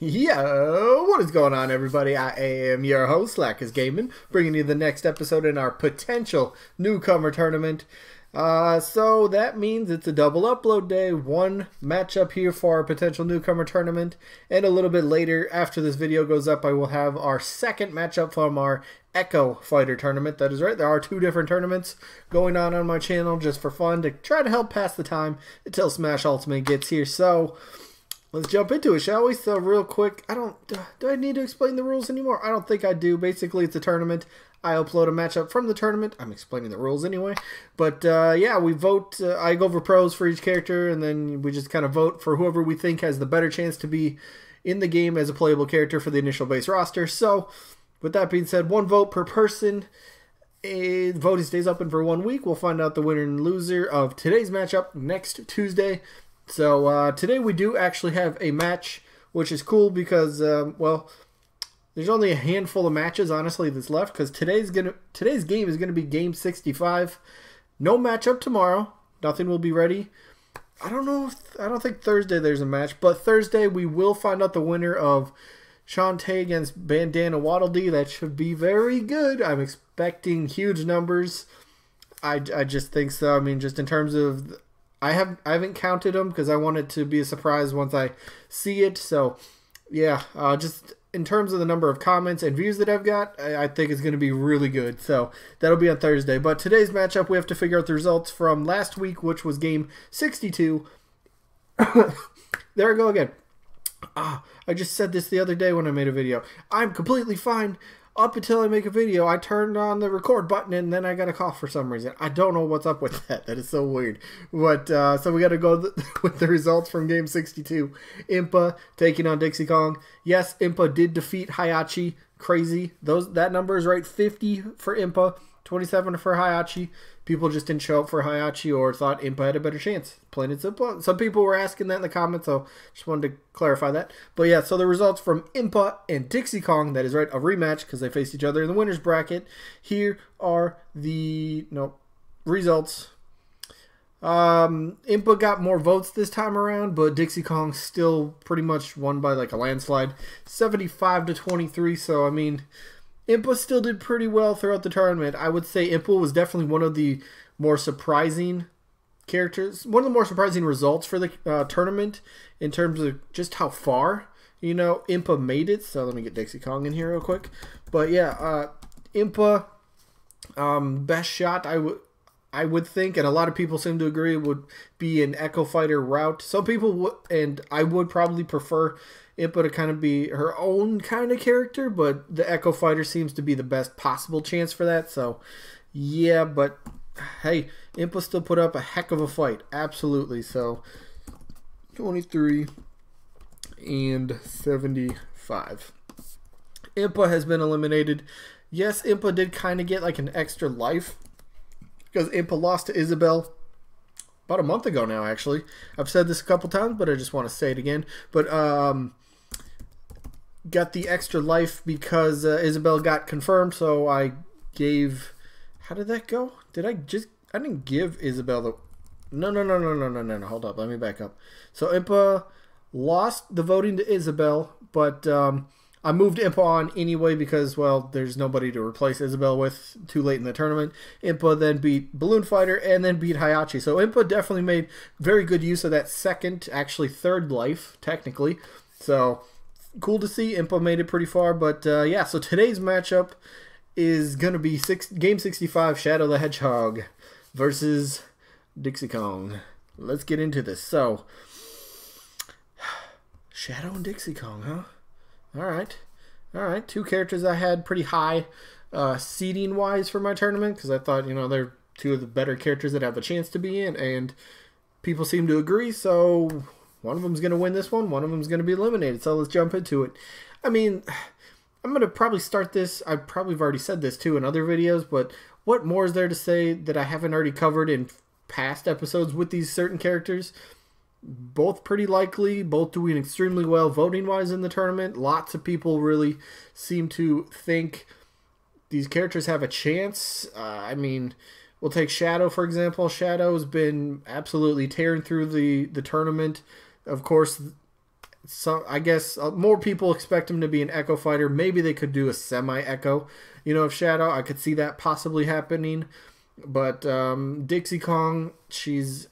Yo, what is going on, everybody? I am your host, Slackerz Gaming, bringing you the next episode in our potential newcomer tournament. So that means it's a double upload day, one matchup here for our potential newcomer tournament, and a little bit later, after this video goes up, I will have our second matchup from our Echo Fighter tournament. That is right, there are two different tournaments going on my channel just for fun to try to help pass the time until Smash Ultimate gets here. So let's jump into it, shall we? So real quick, do I need to explain the rules anymore? I don't think I do. Basically, it's a tournament. I upload a matchup from the tournament. I'm explaining the rules anyway. But yeah, we vote. I go over pros for each character, and then we just kind of vote for whoever we think has the better chance to be in the game as a playable character for the initial base roster. So with that being said, one vote per person. Voting stays open for 1 week. We'll find out the winner and loser of today's matchup next Tuesday. So today we do actually have a match, which is cool because, well, there's only a handful of matches, honestly, that's left, because today's game is going to be Game 65. No matchup tomorrow. Nothing will be ready. I don't think Thursday there's a match, but Thursday we will find out the winner of Shantae against Bandana Waddle Dee. That should be very good. I'm expecting huge numbers. I just think so. I mean, just in terms of, I haven't counted them because I want it to be a surprise once I see it. So yeah, just in terms of the number of comments and views that I've got, I think it's going to be really good. So that'll be on Thursday. But today's matchup, we have to figure out the results from last week, which was Game 62. There I go again. I just said this the other day when I made a video. I'm completely fine up until I make a video. I turned on the record button and then I got a cough for some reason. I don't know what's up with that. That is so weird. But so we got to go with the results from Game 62. Impa taking on Dixie Kong. Yes, Impa did defeat Hayachi. Crazy. That number is right. 50 for Impa, 27 for Hayachi. People just didn't show up for Hayachi or thought Impa had a better chance. Plain and simple. Some people were asking that in the comments, so just wanted to clarify that. But yeah, so the results from Impa and Dixie Kong, that is right, a rematch because they faced each other in the winner's bracket. Here are the results. Impa got more votes this time around, but Dixie Kong still pretty much won by like a landslide. 75 to 23, so I mean, Impa still did pretty well throughout the tournament. I would say Impa was definitely one of the more surprising characters, one of the more surprising results for the tournament in terms of just how far, Impa made it. So let me get Dixie Kong in here real quick. But yeah, Impa, best shot I would think, and a lot of people seem to agree, would be an Echo Fighter route. Some people would, and I would probably prefer Impa to kind of be her own kind of character, but the Echo Fighter seems to be the best possible chance for that. So yeah, but hey, Impa still put up a heck of a fight. Absolutely. So 23 and 75. Impa has been eliminated. Yes, Impa did kind of get like an extra life because Impa lost to Isabelle about a month ago now, actually. I've said this a couple times, but I just want to say it again. But got the extra life because Isabelle got confirmed, so I gave... How did that go? I didn't give Isabelle the... No. Hold up. Let me back up. So Impa lost the voting to Isabelle, but I moved Impa on anyway because, well, there's nobody to replace Isabelle with too late in the tournament. Impa then beat Balloon Fighter and then beat Hayachi. So Impa definitely made very good use of that second, actually third life, technically. So cool to see. Impa made it pretty far. But yeah, so today's matchup is going to be Game 65, Shadow the Hedgehog versus Dixie Kong. Let's get into this. So, Shadow and Dixie Kong, huh? Alright, two characters I had pretty high seeding wise for my tournament because I thought, they're two of the better characters that have a chance to be in, and people seem to agree, so one of them's going to win this one of them's going to be eliminated, so let's jump into it. I mean, I'm going to probably start this, I probably have already said this too in other videos, but what more is there to say that I haven't already covered in past episodes with these certain characters? Both pretty likely, both doing extremely well voting-wise in the tournament. Lots of people really seem to think these characters have a chance. I mean, we'll take Shadow, for example. Shadow's been absolutely tearing through the tournament. Of course, So I guess more people expect him to be an Echo fighter. Maybe they could do a semi-Echo, of Shadow. I could see that possibly happening. But Dixie Kong,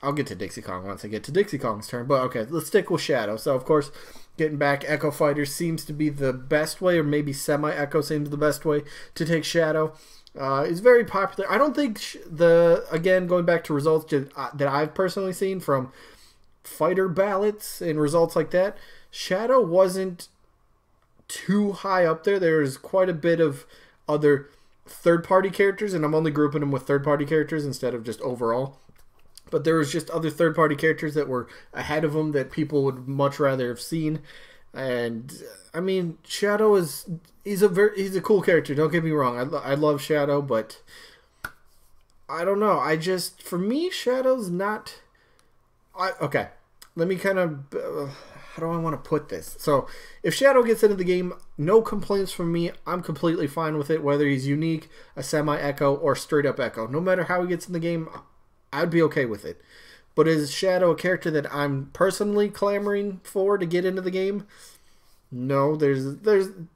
I'll get to Dixie Kong once I get to Dixie Kong's turn. But okay, let's stick with Shadow. So of course, getting back, Echo Fighter seems to be the best way, or maybe semi-Echo seems the best way to take Shadow. It's very popular. I don't think again, going back to results that I've personally seen from fighter ballots and results like that, Shadow wasn't too high up there. There's quite a bit of other third-party characters, and I'm only grouping them with third-party characters instead of just overall. But there was just other third-party characters that were ahead of them that people would much rather have seen. And I mean, Shadow he's a cool character. Don't get me wrong. I love Shadow, but I don't know. For me, Shadow's not. Okay, let me kind of. How do I want to put this? So, if Shadow gets into the game, no complaints from me. I'm completely fine with it, whether he's unique, a semi-Echo, or straight-up Echo. No matter how he gets in the game, I'd be okay with it. But is Shadow a character that I'm personally clamoring for to get into the game? No, there's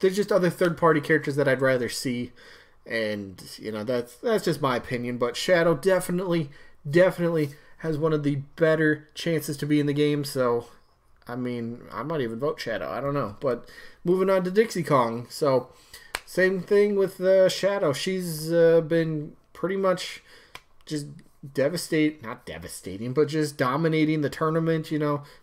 just other third-party characters that I'd rather see, and that's just my opinion. But Shadow definitely has one of the better chances to be in the game. So, I mean, I might even vote Shadow. I don't know. But moving on to Dixie Kong. So, same thing with Shadow. She's been pretty much just not devastating, but just dominating the tournament,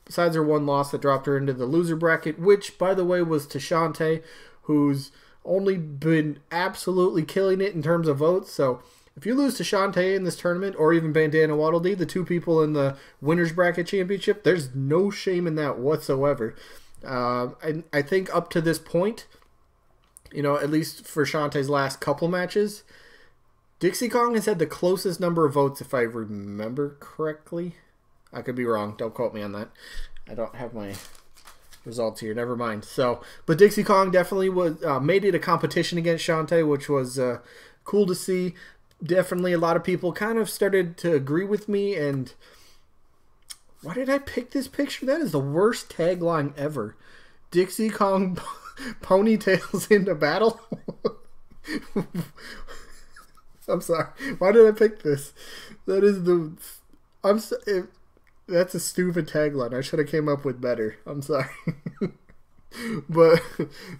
besides her one loss that dropped her into the loser bracket, which, by the way, was to Shantae, who's only been absolutely killing it in terms of votes. So, if you lose to Shantae in this tournament, or even Bandana Waddle Dee, the two people in the Winners Bracket Championship, there's no shame in that whatsoever. I think up to this point, at least for Shantae's last couple matches, Dixie Kong has had the closest number of votes, if I remember correctly. I could be wrong. Don't quote me on that. I don't have my results here. Never mind. But Dixie Kong definitely made it a competition against Shantae, which was cool to see. Definitely a lot of people kind of started to agree with me. And why did I pick this picture? That is the worst tagline ever. Dixie Kong ponytails into battle. I'm sorry. Why did I pick this? That's a stupid tagline. I should have came up with better. I'm sorry. But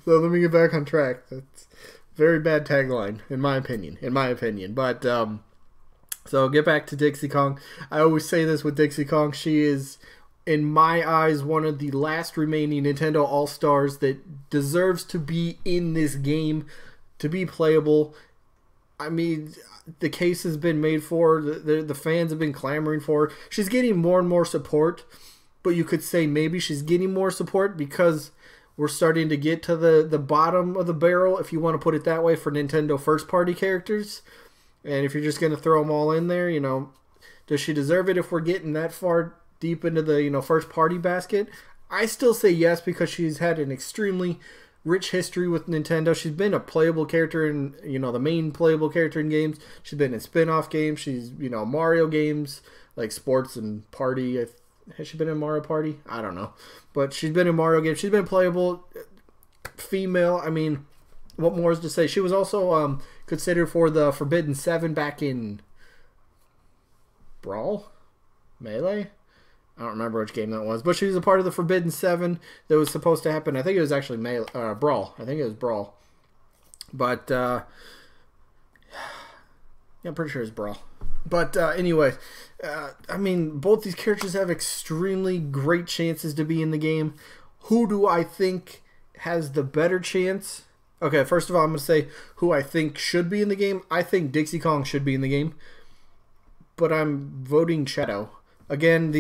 so let me get back on track. That's very bad tagline, in my opinion. But so get back to Dixie Kong. I always say this with Dixie Kong. She is, in my eyes, one of the last remaining Nintendo All-Stars that deserves to be in this game, to be playable. I mean, the case has been made for her. The fans have been clamoring for her. She's getting more and more support, but you could say maybe she's getting more support because we're starting to get to the bottom of the barrel, if you want to put it that way, for Nintendo first-party characters. And if you're just going to throw them all in there, does she deserve it if we're getting that far deep into the, first-party basket? I still say yes, because she's had an extremely rich history with Nintendo. She's been a playable character in, the main playable character in games. She's been in spin-off games. She's, Mario games, like Sports and Party. Has she been in Mario Party? I don't know. But she's been in Mario games. She's been playable. Female, I mean, what more is to say? She was also considered for the Forbidden 7 back in Brawl? Melee? I don't remember which game that was. But she was a part of the Forbidden 7 that was supposed to happen. I think it was actually Brawl. I think it was Brawl. But, yeah, I'm pretty sure it's Brawl. But anyway, I mean, both these characters have extremely great chances to be in the game. Who do I think has the better chance? Okay, first of all, I'm going to say who I think should be in the game. I think Dixie Kong should be in the game. But I'm voting Shadow. Again,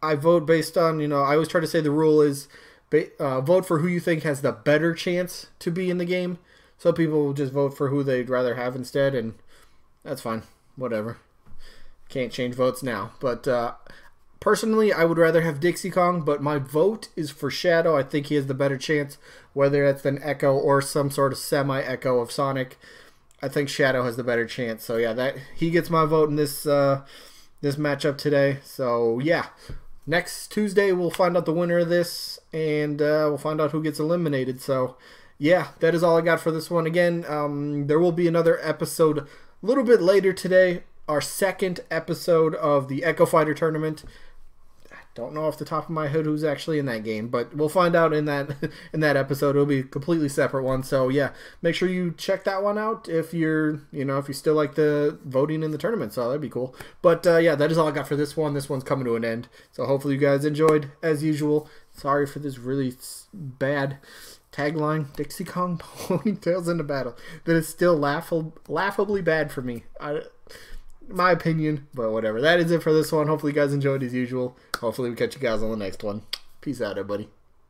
I vote based on, I always try to say the rule is vote for who you think has the better chance to be in the game. Some people will just vote for who they'd rather have instead, and that's fine. Whatever. Can't change votes now. But personally, I would rather have Dixie Kong, but my vote is for Shadow. I think he has the better chance, whether that's an Echo or some sort of semi-Echo of Sonic. I think Shadow has the better chance. So yeah, he gets my vote in this this matchup today. So yeah, next Tuesday we'll find out the winner of this, and we'll find out who gets eliminated. So yeah, that is all I got for this one. Again, there will be another episode a little bit later today, our second episode of the Echo Fighter tournament. Don't know off the top of my head who's actually in that game, but we'll find out in that episode. It'll be a completely separate one. So yeah, make sure you check that one out if you're, if you still like the voting in the tournament. So that'd be cool. But yeah, that is all I got for this one. This one's coming to an end. So hopefully you guys enjoyed as usual. Sorry for this really bad tagline, Dixie Kong ponytails in the battle. That is still laughably bad for me. My opinion, but whatever. That is it for this one. Hopefully you guys enjoyed as usual. Hopefully we catch you guys on the next one. Peace out, everybody.